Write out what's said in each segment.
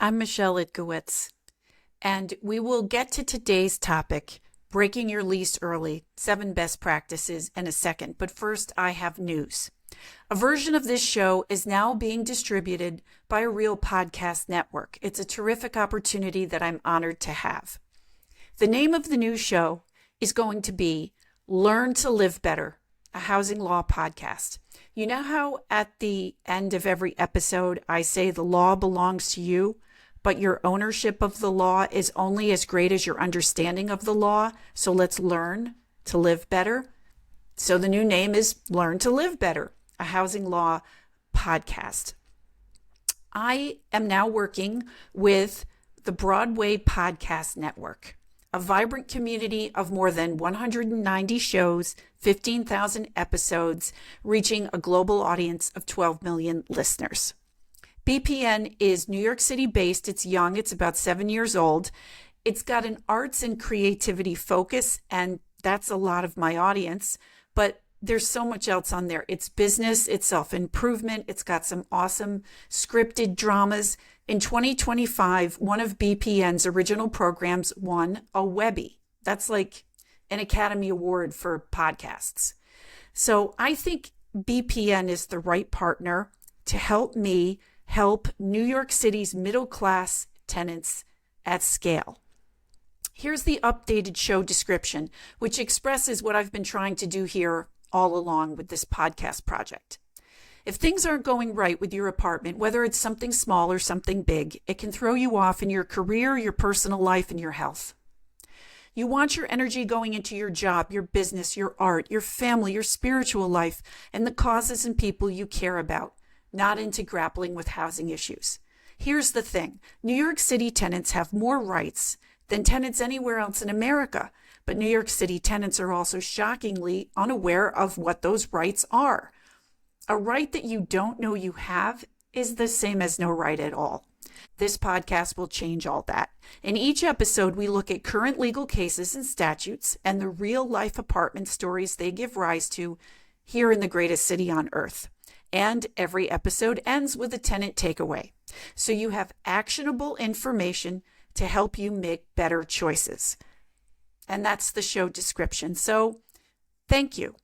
I'm Michelle Itkowitz, and we will get to today's topic, breaking your lease early, 7 best practices, in a second. But first, I have news. A version of this show is now being distributed by a real podcast network. It's a terrific opportunity that I'm honored to have. The name of the new show is going to be Learn to Live Better, a housing law podcast. You know how at the end of every episode I say the law belongs to you, but your ownership of the law is only as great as your understanding of the law. So let's learn to live better. So the new name is Learn to Live Better, a housing law podcast. I am now working with the Broadway Podcast Network, a vibrant community of more than 190 shows, 15,000 episodes, reaching a global audience of 12 million listeners. BPN is New York City based. It's young. It's about 7 years old. It's got an arts and creativity focus, and that's a lot of my audience, but there's so much else on there. It's business, it's self-improvement. It's got some awesome scripted dramas. In 2025, one of BPN's original programs won a Webby. That's like an Academy Award for podcasts. So I think BPN is the right partner to help me help New York City's middle-class tenants at scale. Here's the updated show description, which expresses what I've been trying to do here all along with this podcast project. If things aren't going right with your apartment, whether it's something small or something big, it can throw you off in your career, your personal life, and your health. You want your energy going into your job, your business, your art, your family, your spiritual life, and the causes and people you care about, not into grappling with housing issues. Here's the thing. New York City tenants have more rights than tenants anywhere else in America, but New York City tenants are also shockingly unaware of what those rights are. A right that you don't know you have is the same as no right at all. This podcast will change all that. In each episode, we look at current legal cases and statutes and the real-life apartment stories they give rise to here in the greatest city on earth. And every episode ends with a tenant takeaway. So you have actionable information to help you make better choices. And that's the show description. So thank you.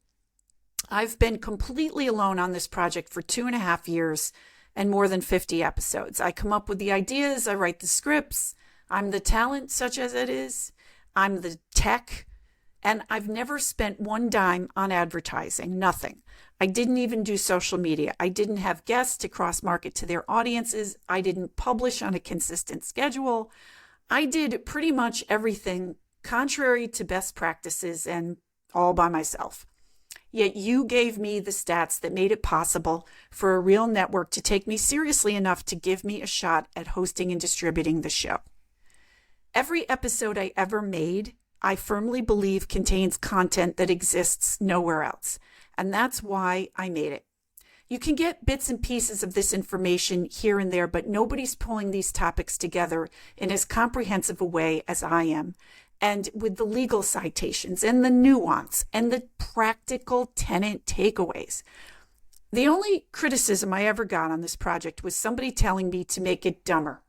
I've been completely alone on this project for 2.5 years and more than 50 episodes. I come up with the ideas, I write the scripts, I'm the talent, such as it is, I'm the tech, and I've never spent one dime on advertising, nothing. I didn't even do social media. I didn't have guests to cross-market to their audiences. I didn't publish on a consistent schedule. I did pretty much everything contrary to best practices and all by myself. Yet you gave me the stats that made it possible for a real network to take me seriously enough to give me a shot at hosting and distributing the show. Every episode I ever made, I firmly believe contains content that exists nowhere else. And that's why I made it. You can get bits and pieces of this information here and there, but nobody's pulling these topics together in as comprehensive a way as I am. And with the legal citations and the nuance and the practical tenant takeaways. The only criticism I ever got on this project was somebody telling me to make it dumber.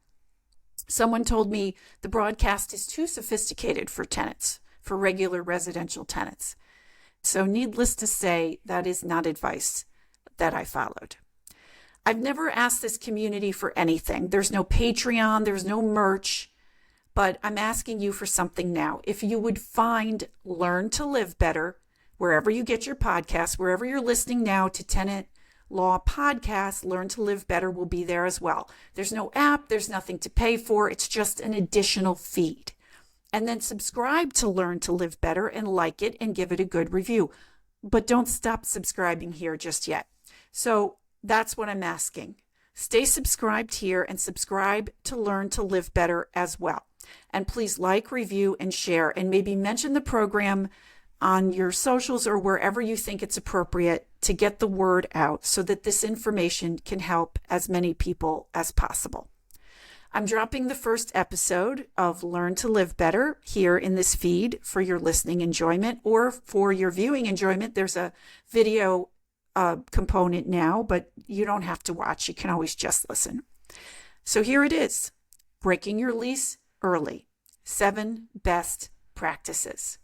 Someone told me the broadcast is too sophisticated for tenants, for regular residential tenants. So needless to say, that is not advice that I followed. I've never asked this community for anything. There's no Patreon, there's no merch. But I'm asking you for something now. If you would find Learn to Live Better, wherever you get your podcasts, wherever you're listening now to Tenant Law Podcasts, Learn to Live Better will be there as well. There's no app, there's nothing to pay for. It's just an additional feed. And then subscribe to Learn to Live Better and like it and give it a good review. But don't stop subscribing here just yet. So that's what I'm asking. Stay subscribed here and subscribe to Learn to Live Better as well. And please like, review, and share, and maybe mention the program on your socials or wherever you think it's appropriate to get the word out so that this information can help as many people as possible. I'm dropping the first episode of Learn to Live Better here in this feed for your listening enjoyment or for your viewing enjoyment. There's a video component now, but you don't have to watch. You can always just listen. So here it is. Breaking your lease early. 7 best practices.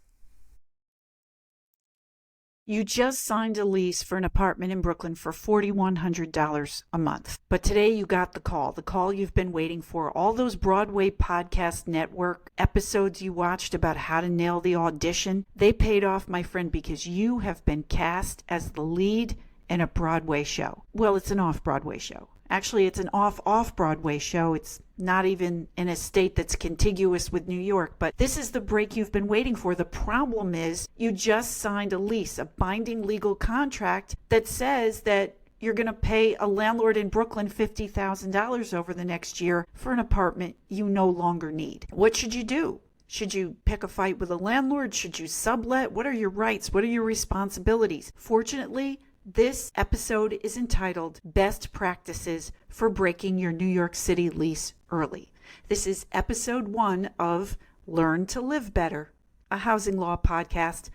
You just signed a lease for an apartment in Brooklyn for $4,100 a month. But today you got the call you've been waiting for. All those Broadway podcast network episodes you watched about how to nail the audition, they paid off, my friend, because you have been cast as the lead in a Broadway show. Well, it's an off-Broadway show. Actually, it's an off-Broadway show. It's not even in a state that's contiguous with New York, but this is the break you've been waiting for. The problem is you just signed a lease, a binding legal contract that says that you're going to pay a landlord in Brooklyn $50,000 over the next year for an apartment you no longer need. What should you do? Should you pick a fight with a landlord? Should you sublet? What are your rights? What are your responsibilities? Fortunately, this episode is entitled Best Practices for Breaking Your New York City Lease Early. This is episode 1 of Learn to Live Better, a housing law podcast.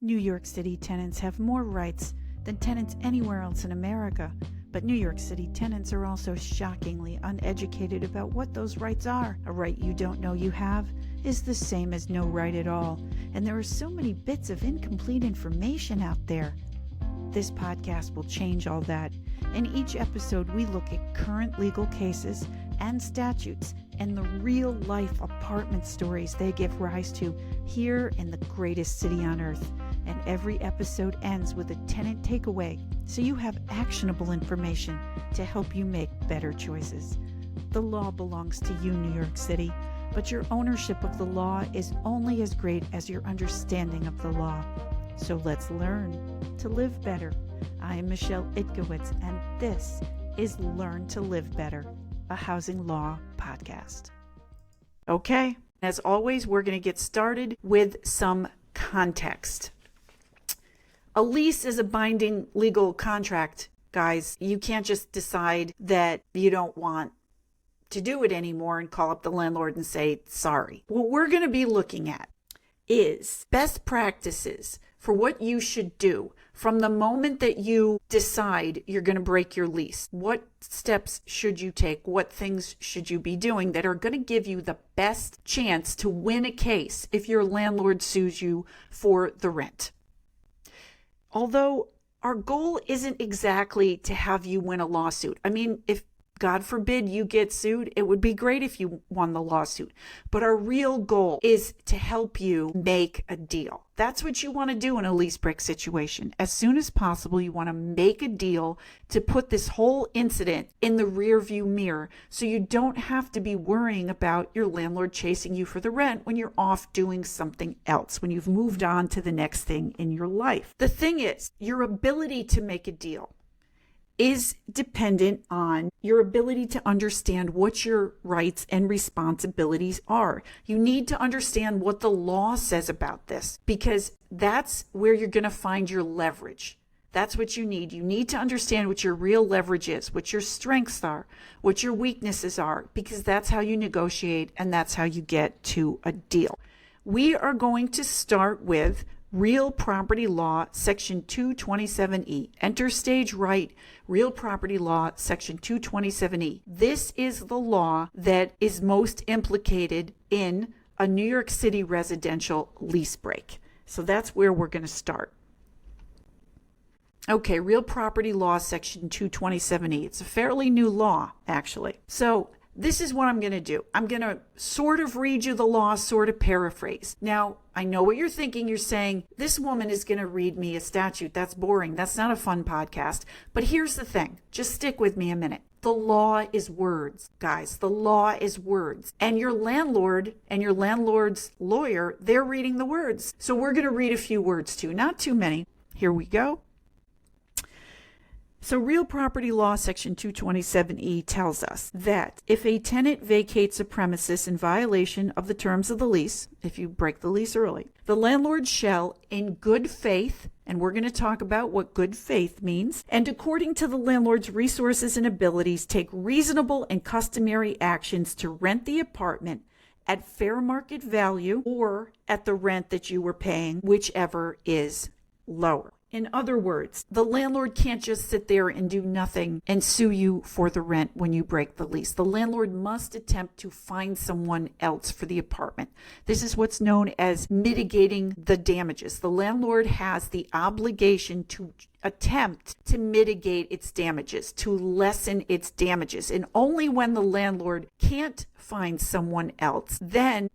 New York City tenants have more rights than tenants anywhere else in America, but New York City tenants are also shockingly uneducated about what those rights are. A right you don't know you have is the same as no right at all, and there are so many bits of incomplete information out there. This podcast will change all that. In each episode, we look at current legal cases and statutes and the real-life apartment stories they give rise to here in the greatest city on earth. And every episode ends with a tenant takeaway, so you have actionable information to help you make better choices. The law belongs to you, New York City, but your ownership of the law is only as great as your understanding of the law. So let's learn to live better. I am Michelle Itkowitz, and this is Learn to Live Better, a housing law podcast. Okay, as always, we're going to get started with some context. A lease is a binding legal contract, guys. You can't just decide that you don't want to do it anymore and call up the landlord and say, sorry. What we're going to be looking at is best practices for what you should do from the moment that you decide you're going to break your lease. What steps should you take? What things should you be doing that are going to give you the best chance to win a case if your landlord sues you for the rent? Although our goal isn't exactly to have you win a lawsuit. I mean, if God forbid you get sued, it would be great if you won the lawsuit. But our real goal is to help you make a deal. That's what you want to do in a lease break situation. As soon as possible, you want to make a deal to put this whole incident in the rearview mirror so you don't have to be worrying about your landlord chasing you for the rent when you're off doing something else, when you've moved on to the next thing in your life. The thing is, your ability to make a deal is dependent on your ability to understand what your rights and responsibilities are. You need to understand what the law says about this, because that's where you're going to find your leverage. That's what you need. You need to understand what your real leverage is, what your strengths are, what your weaknesses are, because that's how you negotiate and that's how you get to a deal. We are going to start with Real Property Law, Section 227E. Enter stage right, Real Property Law, Section 227E. This is the law that is most implicated in a New York City residential lease break. So that's where we're going to start. Okay, Real Property Law, Section 227E. It's a fairly new law, actually. So this is what I'm going to do. I'm going to sort of read you the law, sort of paraphrase. Now, I know what you're thinking. You're saying, this woman is going to read me a statute. That's boring. That's not a fun podcast. But here's the thing. Just stick with me a minute. The law is words, guys. The law is words. And your landlord and your landlord's lawyer, they're reading the words. So we're going to read a few words too. Not too many. Here we go. So Real Property Law Section 227E tells us that if a tenant vacates a premises in violation of the terms of the lease, if you break the lease early, the landlord shall, in good faith, and we're going to talk about what good faith means, and according to the landlord's resources and abilities, take reasonable and customary actions to rent the apartment at fair market value or at the rent that you were paying, whichever is lower. In other words, the landlord can't just sit there and do nothing and sue you for the rent when you break the lease. The landlord must attempt to find someone else for the apartment. This is what's known as mitigating the damages. The landlord has the obligation to attempt to mitigate its damages, to lessen its damages. And only when the landlord can't find someone else, then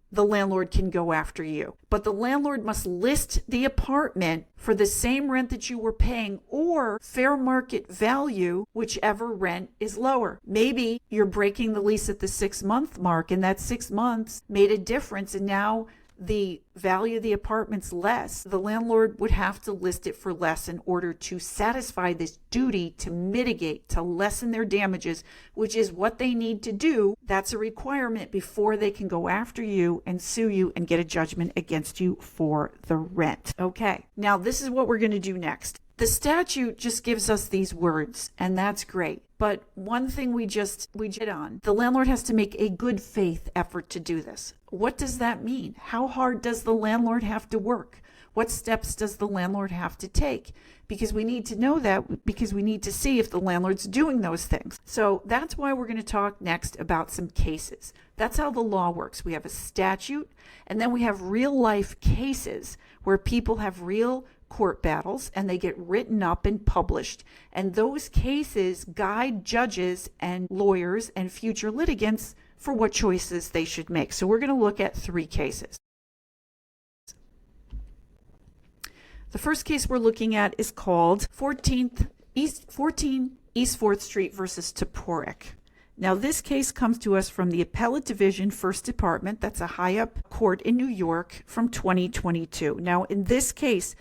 the landlord can go after you. But the landlord must list the apartment for the same rent that you were paying or fair market value, whichever rent is lower. Maybe you're breaking the lease at the 6-month mark and that 6 months made a difference and now the value of the apartment's less. The landlord would have to list it for less in order to satisfy this duty to mitigate, to lessen their damages, which is what they need to do. That's a requirement before they can go after you and sue you and get a judgment against you for the rent. Okay, now this is what we're going to do next. The statute just gives us these words, and that's great. But one thing we did on, the landlord has to make a good faith effort to do this. What does that mean? How hard does the landlord have to work? What steps does the landlord have to take? Because we need to know that, because we need to see if the landlord's doing those things. So that's why we're going to talk next about some cases. That's how the law works. We have a statute, and then we have real life cases where people have real court battles and they get written up and published. And those cases guide judges and lawyers and future litigants for what choices they should make. So we're going to look at 3 cases. The first case we're looking at is called 14 East 4th Street versus Toporek. Now this case comes to us from the Appellate Division, 1st Department. That's a high-up court in New York from 2022. Now in this case,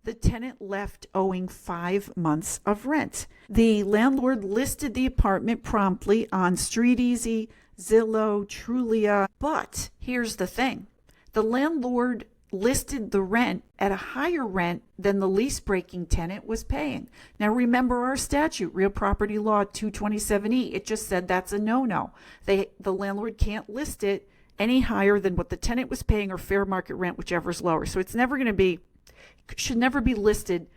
the tenant left owing 5 months of rent. The landlord listed the apartment promptly on StreetEasy, Zillow, Trulia. But here's the thing. The landlord listed the rent at a higher rent than the lease-breaking tenant was paying. Now remember our statute, Real Property Law 227E. It just said that's a no-no. The landlord can't list it any higher than what the tenant was paying or fair market rent, whichever is lower. So it's never going to be, should never be listed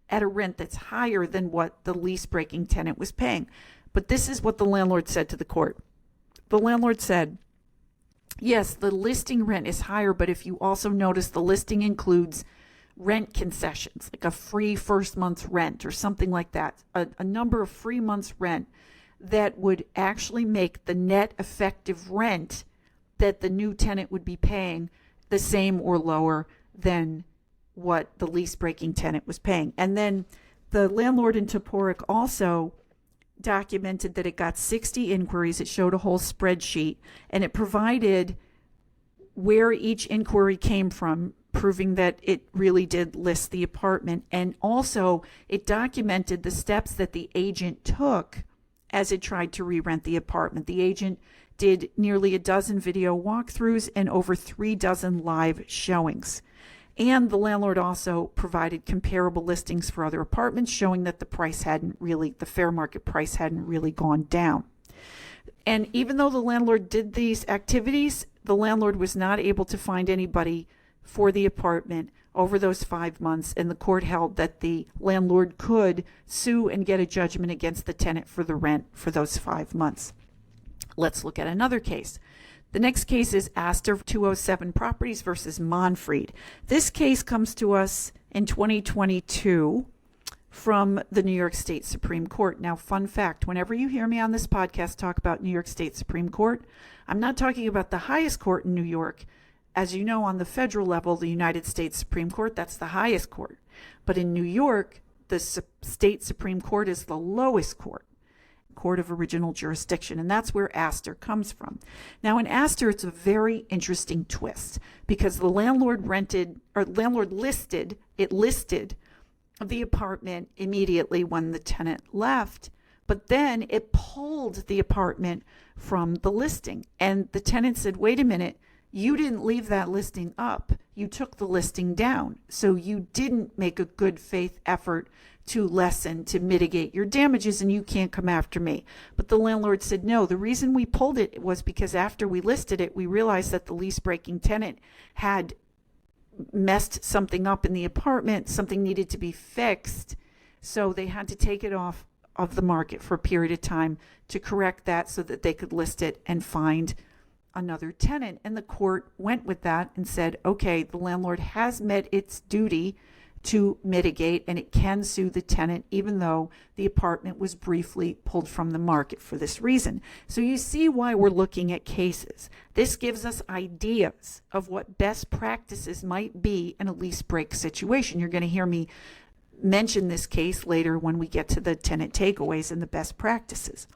at a rent that's higher than what the lease-breaking tenant was paying. But this is what the landlord said to the court. The landlord said, yes, the listing rent is higher, but if you also notice, the listing includes rent concessions, like a free first month's rent or something like that, a number of free months rent that would actually make the net effective rent that the new tenant would be paying the same or lower than what the lease-breaking tenant was paying. And then the landlord in Toporek also documented that it got 60 inquiries. It showed a whole spreadsheet, and it provided where each inquiry came from, proving that it really did list the apartment. And also it documented the steps that the agent took as it tried to re-rent the apartment. The agent did nearly a dozen video walkthroughs and over 3 dozen live showings. And the landlord also provided comparable listings for other apartments, showing that the fair market price hadn't really gone down. And even though the landlord did these activities, the landlord was not able to find anybody for the apartment over those 5 months, and the court held that the landlord could sue and get a judgment against the tenant for the rent for those 5 months. Let's look at another case. The next case is Astor 207 Properties versus Monfried. This case comes to us in 2022 from the New York State Supreme Court. Now, fun fact, whenever you hear me on this podcast talk about New York State Supreme Court, I'm not talking about the highest court in New York. As you know, on the federal level, the United States Supreme Court, that's the highest court. But in New York, the state Supreme Court is the lowest court of original jurisdiction, and that's where Astor comes from. Now in Astor, it's a very interesting twist because the landlord listed the apartment immediately when the tenant left, but then it pulled the apartment from the listing, and the tenant said, wait a minute, you didn't leave that listing up, you took the listing down, so you didn't make a good faith effort to mitigate your damages, and you can't come after me. But the landlord said, no, the reason we pulled it was because after we listed it, we realized that the lease-breaking tenant had messed something up in the apartment, something needed to be fixed. So they had to take it off of the market for a period of time to correct that so that they could list it and find another tenant. And the court went with that and said, okay, the landlord has met its duty to mitigate and it can sue the tenant even though the apartment was briefly pulled from the market for this reason. So you see why we're looking at cases. This gives us ideas of what best practices might be in a lease break situation. You're going to hear me mention this case later when we get to the tenant takeaways and the best practices.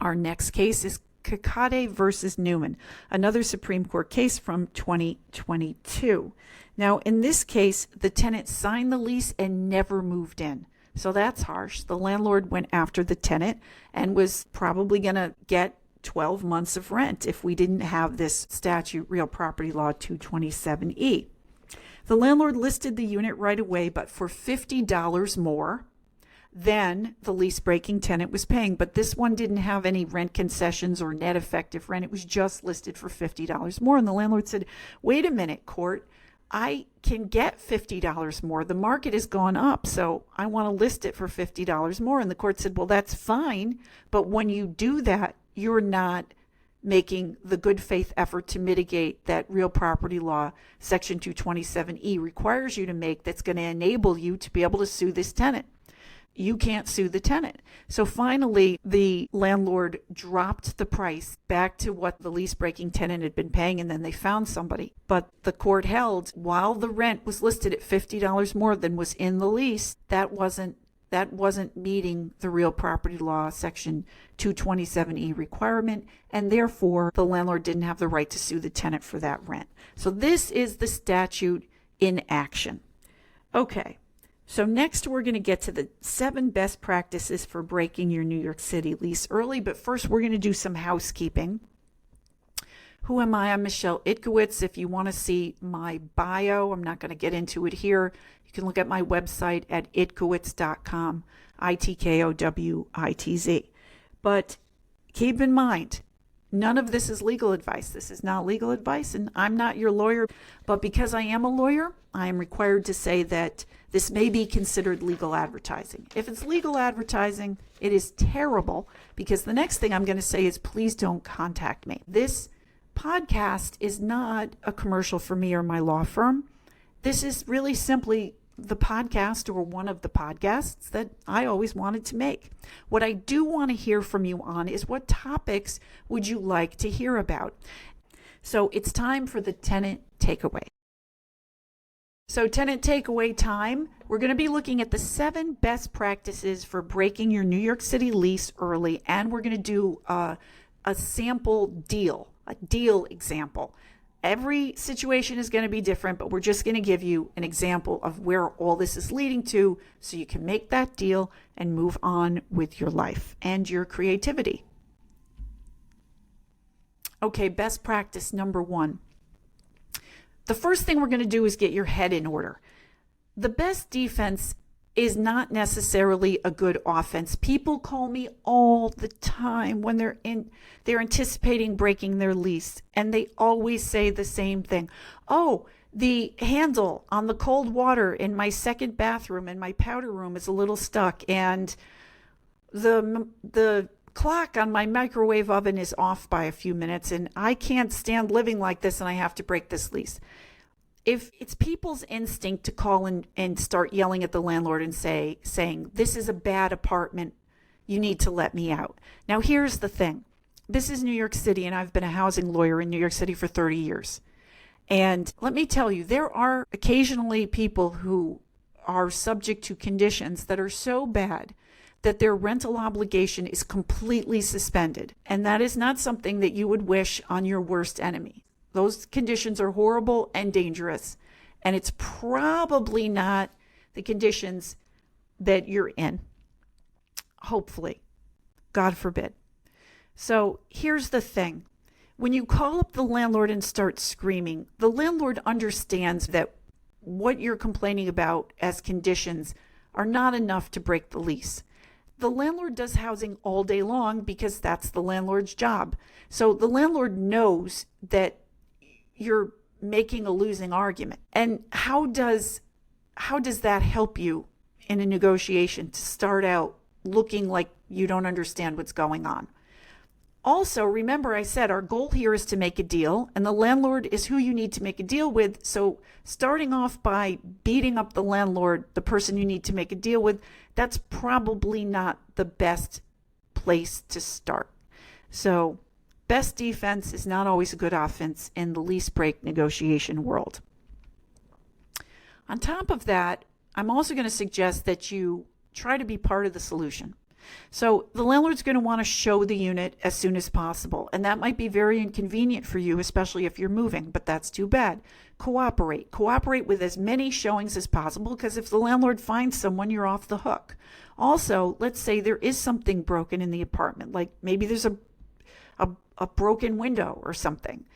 Our next case is Itkowitz versus Newman, another Supreme Court case from 2022. Now, in this case, the tenant signed the lease and never moved in. So that's harsh. The landlord went after the tenant and was probably going to get 12 months of rent if we didn't have this statute, Real Property Law 227E. The landlord listed the unit right away, but for $50 more than the lease breaking tenant was paying. But this one didn't have any rent concessions or net effective rent. It was just listed for $50 more. And the landlord said, wait a minute, court, I can get $50 more. The market has gone up, so I want to list it for $50 more. And the court said, well, that's fine. But when you do that, you're not making the good faith effort to mitigate that Real Property Law Section 227E requires you to make, that's going to enable you to be able to sue this tenant. You can't sue the tenant. So finally, the landlord dropped the price back to what the lease breaking tenant had been paying, and then they found somebody. But the court held, while the rent was listed at $50 more than was in the lease, that wasn't meeting the Real Property Law Section 227E requirement, and therefore the landlord didn't have the right to sue the tenant for that rent. So this is the statute in action. Okay. So next we're going to get to the 7 best practices for breaking your New York City lease early. But first we're going to do some housekeeping. Who am I? I'm Michelle Itkowitz. If you want to see my bio, I'm not going to get into it here. You can look at my website at itkowitz.com, Itkowitz. But keep in mind, none of this is legal advice. This is not legal advice, and I'm not your lawyer. But because I am a lawyer, I am required to say that this may be considered legal advertising. If it's legal advertising, it is terrible, because the next thing I'm going to say is please don't contact me. This podcast is not a commercial for me or my law firm. This is really simply the podcast, or one of the podcasts, that I always wanted to make. What I do want to hear from you on is what topics would you like to hear about? So it's time for the tenant takeaway. So tenant takeaway time, we're going to be looking at the 7 best practices for breaking your New York City lease early, and we're going to do a sample deal, a deal example. Every situation is going to be different, but we're just going to give you an example of where all this is leading to so you can make that deal and move on with your life and your creativity. Okay, best practice number 1. The first thing we're going to do is get your head in order. The best defense is not necessarily a good offense. People call me all the time when they're anticipating breaking their lease, and they always say the same thing. Oh, the handle on the cold water in my second bathroom in my powder room is a little stuck, and the clock on my microwave oven is off by a few minutes, and I can't stand living like this, and I have to break this lease. If it's people's instinct to call and start yelling at the landlord and saying, this is a bad apartment, you need to let me out. Now, here's the thing. This is New York City, and I've been a housing lawyer in New York City for 30 years. And let me tell you, there are occasionally people who are subject to conditions that are so bad that their rental obligation is completely suspended. And that is not something that you would wish on your worst enemy. Those conditions are horrible and dangerous, and it's probably not the conditions that you're in. Hopefully. God forbid. So here's the thing. When you call up the landlord and start screaming, the landlord understands that what you're complaining about as conditions are not enough to break the lease. The landlord does housing all day long because that's the landlord's job. So the landlord knows that you're making a losing argument. And how does that help you in a negotiation to start out looking like you don't understand what's going on? Also, remember I said our goal here is to make a deal, and the landlord is who you need to make a deal with. So starting off by beating up the landlord, the person you need to make a deal with, that's probably not the best place to start. So best defense is not always a good offense in the lease break negotiation world. On top of that, I'm also going to suggest that you try to be part of the solution. So the landlord's going to want to show the unit as soon as possible, and that might be very inconvenient for you, especially if you're moving, but that's too bad. Cooperate with as many showings as possible, because if the landlord finds someone, you're off the hook. Also, let's say there is something broken in the apartment, like maybe there's a broken window or something.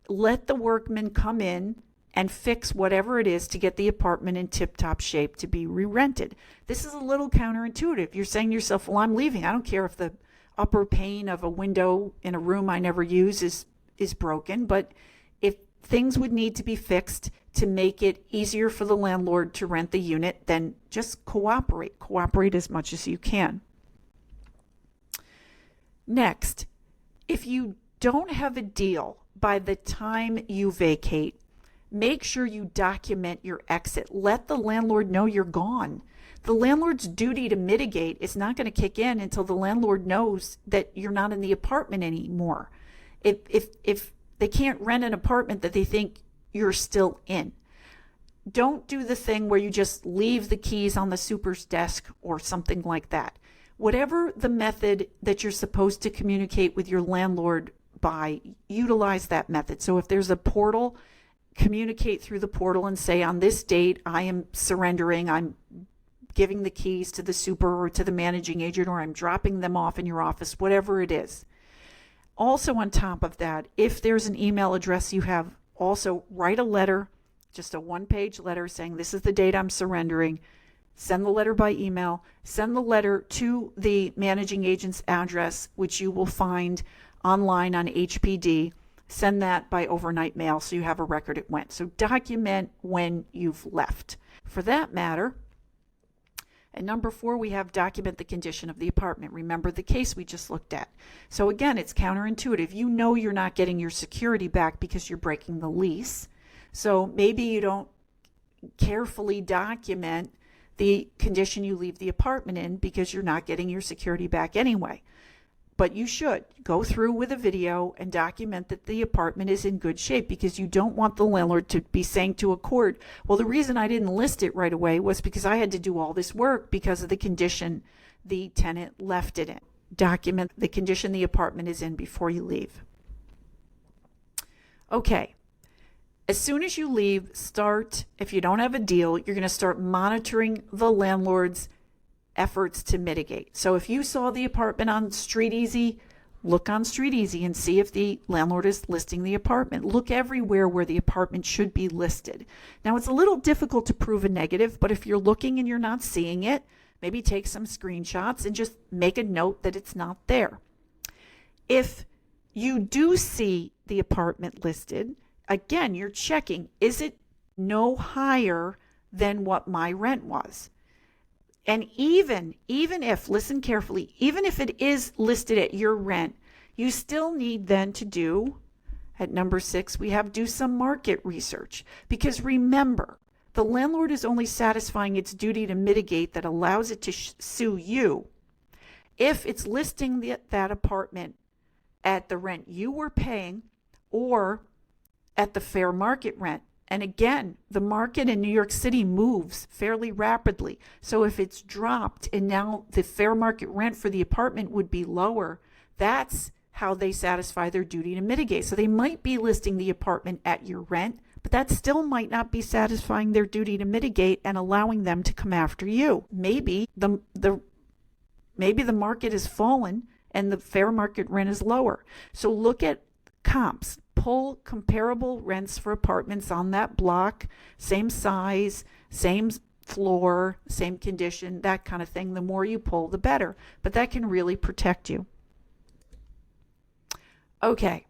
Let the workman come in and fix whatever it is to get the apartment in tip-top shape to be re-rented. This is a little counterintuitive. You're saying to yourself, well, I'm leaving. I don't care if the upper pane of a window in a room I never use is broken, but if things would need to be fixed to make it easier for the landlord to rent the unit, then just cooperate. Cooperate as much as you can. Next, if you don't have a deal by the time you vacate, make sure you document your exit. Let the landlord know you're gone. The landlord's duty to mitigate is not going to kick in until the landlord knows that you're not in the apartment anymore. If they can't rent an apartment that they think you're still in. Don't do the thing where you just leave the keys on the super's desk or something like that. Whatever the method that you're supposed to communicate with your landlord by, utilize that method. So if there's a portal, communicate through the portal and say, on this date, I am surrendering, I'm giving the keys to the super or to the managing agent, or I'm dropping them off in your office, whatever it is. Also, on top of that, if there's an email address you have, also write a letter, just a one-page letter saying, this is the date I'm surrendering. Send the letter by email. Send the letter to the managing agent's address, which you will find online on HPD. Send that by overnight mail so you have a record it went. So document when you've left. For that matter, and number 4, we have document the condition of the apartment. Remember the case we just looked at. So again, it's counterintuitive. You know you're not getting your security back because you're breaking the lease. So maybe you don't carefully document the condition you leave the apartment in because you're not getting your security back anyway. But you should go through with a video and document that the apartment is in good shape, because you don't want the landlord to be saying to a court, well, the reason I didn't list it right away was because I had to do all this work because of the condition the tenant left it in. Document the condition the apartment is in before you leave. Okay. As soon as you leave, if you don't have a deal, you're going to start monitoring the landlord's efforts to mitigate. So if you saw the apartment on StreetEasy, look on StreetEasy and see if the landlord is listing the apartment. Look everywhere where the apartment should be listed. Now, it's a little difficult to prove a negative, but if you're looking and you're not seeing it, maybe take some screenshots and just make a note that it's not there. If you do see the apartment listed, again, you're checking, is it no higher than what my rent was? And even if, listen carefully, even if it is listed at your rent, you still need then to do, at number 6, we have do some market research. Because remember, the landlord is only satisfying its duty to mitigate that allows it to sue you if it's listing that apartment at the rent you were paying or at the fair market rent. And again, the market in New York City moves fairly rapidly. So if it's dropped and now the fair market rent for the apartment would be lower, that's how they satisfy their duty to mitigate. So they might be listing the apartment at your rent, but that still might not be satisfying their duty to mitigate and allowing them to come after you. Maybe the market has fallen and the fair market rent is lower. So look at comps. Pull comparable rents for apartments on that block, same size, same floor, same condition, that kind of thing. The more you pull, the better. But that can really protect you. Okay.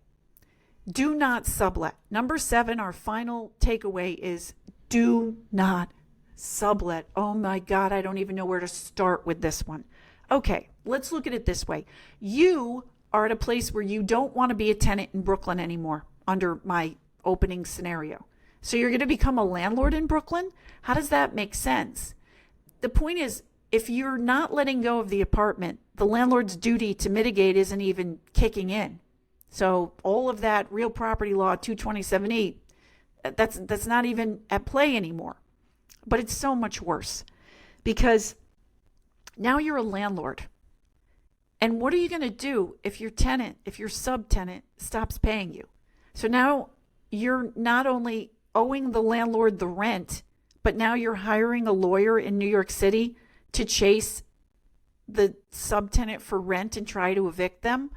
Do not sublet. Number 7, our final takeaway is do not sublet. Oh my God, I don't even know where to start with this one. Okay, let's look at it this way. You are at a place where you don't want to be a tenant in Brooklyn anymore under my opening scenario. So you're going to become a landlord in Brooklyn? How does that make sense? The point is, if you're not letting go of the apartment, the landlord's duty to mitigate isn't even kicking in. So all of that real property law 227E, that's not even at play anymore. But it's so much worse because now you're a landlord. And what are you going to do if your tenant, if your subtenant stops paying you? So now you're not only owing the landlord the rent, but now you're hiring a lawyer in New York City to chase the subtenant for rent and try to evict them.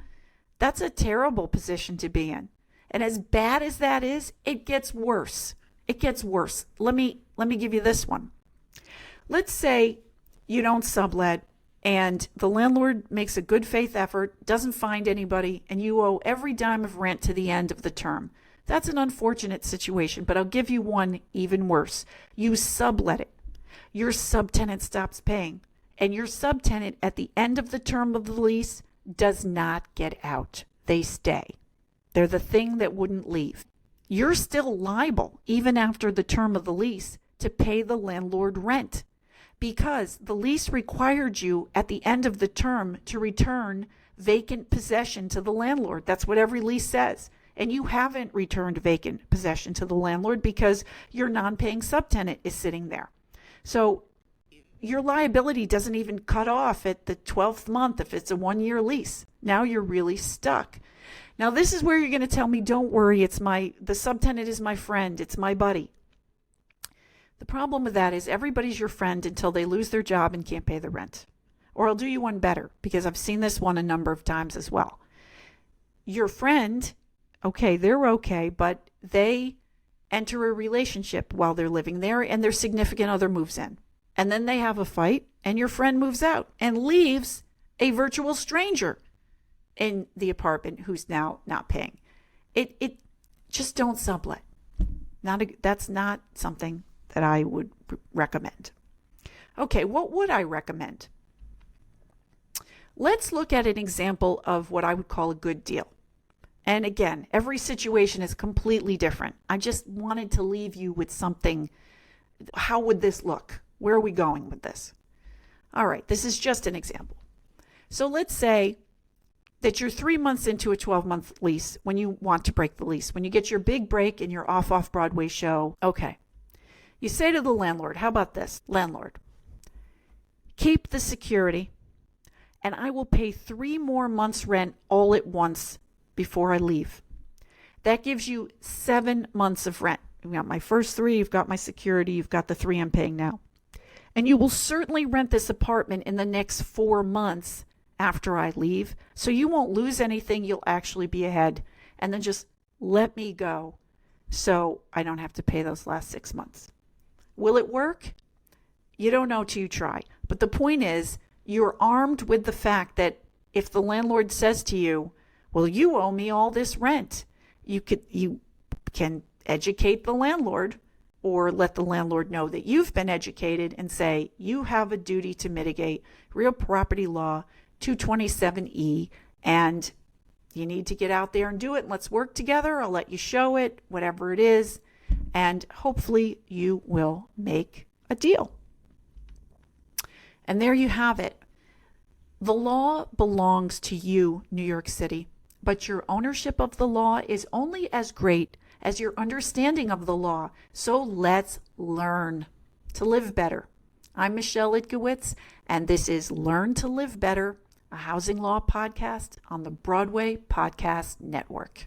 That's a terrible position to be in. And as bad as that is, it gets worse. It gets worse. Let me give you this one. Let's say you don't sublet and the landlord makes a good faith effort, doesn't find anybody, and you owe every dime of rent to the end of the term. That's an unfortunate situation, but I'll give you one even worse. You sublet it. Your subtenant stops paying, and your subtenant at the end of the term of the lease does not get out. They stay. They're the thing that wouldn't leave. You're still liable, even after the term of the lease, to pay the landlord rent because the lease required you at the end of the term to return vacant possession to the landlord. That's what every lease says. And you haven't returned vacant possession to the landlord because your non-paying subtenant is sitting there. So your liability doesn't even cut off at the 12th month if it's a 1-year lease. Now you're really stuck. Now this is where you're going to tell me, don't worry, the subtenant is my friend, it's my buddy. The problem with that is everybody's your friend until they lose their job and can't pay the rent. Or I'll do you one better because I've seen this one a number of times as well. Your friend, okay, they're okay, but they enter a relationship while they're living there and their significant other moves in. And then they have a fight and your friend moves out and leaves a virtual stranger in the apartment who's now not paying. It just don't sublet. That's not something that I would recommend. Okay, what would I recommend? Let's look at an example of what I would call a good deal. And again, every situation is completely different. I just wanted to leave you with something. How would this look? Where are we going with this? All right, this is just an example. So let's say that you're 3 months into a 12-month lease when you want to break the lease, when you get your big break in your off-Broadway show. Okay. You say to the landlord, how about this? Landlord, keep the security and I will pay 3 more months rent all at once before I leave. That gives you 7 months of rent. You've got my first 3, you've got my security, you've got the 3 I'm paying now. And you will certainly rent this apartment in the next 4 months after I leave. So you won't lose anything, you'll actually be ahead. And then just let me go so I don't have to pay those last 6 months. Will it work? You don't know till you try. But the point is, you're armed with the fact that if the landlord says to you, well, you owe me all this rent, you can educate the landlord or let the landlord know that you've been educated and say, you have a duty to mitigate real property law 227E, and you need to get out there and do it. And let's work together. I'll let you show it, whatever it is. And hopefully you will make a deal. And there you have it. The law belongs to you, New York City, but your ownership of the law is only as great as your understanding of the law. So let's learn to live better. I'm Michelle Itkowitz, and this is Learn to Live Better, a housing law podcast on the Broadway Podcast Network.